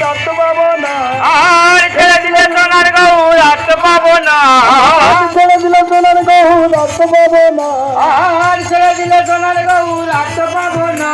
ডাকতে পাবো না, আর ছেড়ে দিলে সোনার গৌর ডাকতে পাবো না, ছেড়ে দিলে সোনার গৌর ডাকতে পাবো না, আর ছেড়ে দিলে সোনার গৌর ডাকতে পাবো না,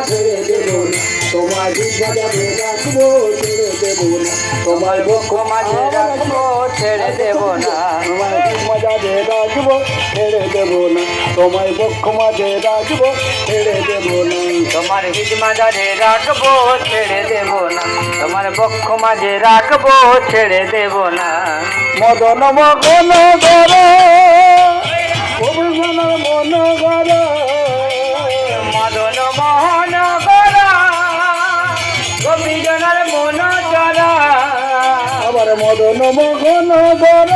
ছেড়ে দেবো না, তোমার বিদ্যা যাবে রাখবো, ছেড়ে দেবো না, তোমার বক্ষ মাঝে রাখবো ছেড়ে দেব না, তোমার মাঝে রাখবো, ছেড়ে দেবো না, তোমার বক্ষ মাঝে রাখবো, ছেড়ে দেবো না, তোমার হিজ মাঝারে রাখবো ছেড়ে দেব না, তোমার বক্ষ মাঝে রাখবো ছেড়ে দেব না, মদন মগন গর অভিমানের মন গর মদন মোহন গরা গোপীজনের মন চরা, আবার মদন মগন গর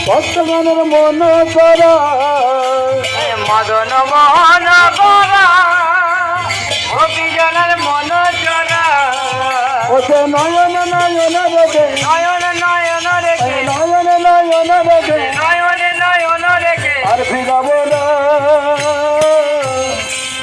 ভক্তগণের মন গর মদন মোহন গরা গোপীজনের মন চরা, ওতে নয়ন নয়ন রেখে নয়ন নয়ন রেখে নয়ন নয়ন রেখে নয়ন নয়ন রেখে আর ফিরাবো না,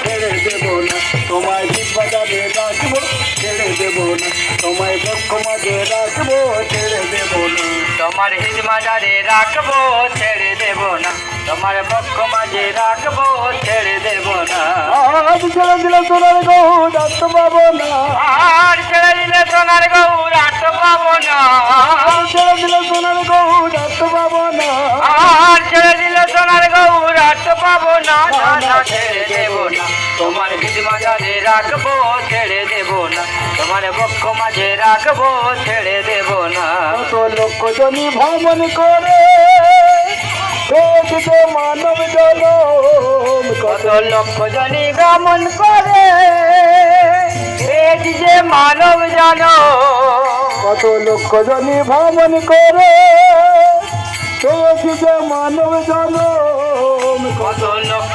ছেড়ে দেবো না, তোমায় বাজারে রাখবো, ছেড়ে দেবো না, তোমায় বক্ষ মাঝে রাখবো, ছেড়ে দেবো না, তোমার হিজ মাঝারে রাখবো ছেড়ে দেব না, তোমার বক্ষ মাঝে রাখবো ছেড়ে দেব না, আজ ছেড়ে দিলে সোনার গৌর ডাকতে পাবো না, আর ছেড়ে দিলে সোনার গৌর ডাকতে পাবো না, ছেড়ে দিলে সোনার গৌর ডাকতে পাবো না, আর ছেড়ে দিলে সোনার গৌর ডাকতে পাবো না, না না ছেড়ে দেব না, তোমার হিজ মাঝারে রাখবো ছেড়ে দেব না, তোমার বক্ষ মাঝে রাখবো ছেড়ে দেব না, কত লক্ষ জনী ভ্রমণ করে দেখতে মানব জনম, কত লক্ষ জনী ভ্রমণ করে এই যে মানব জন, কত লক্ষ জনী ভ্রমণ করে দেখতে মানব জনম, কত লক্ষ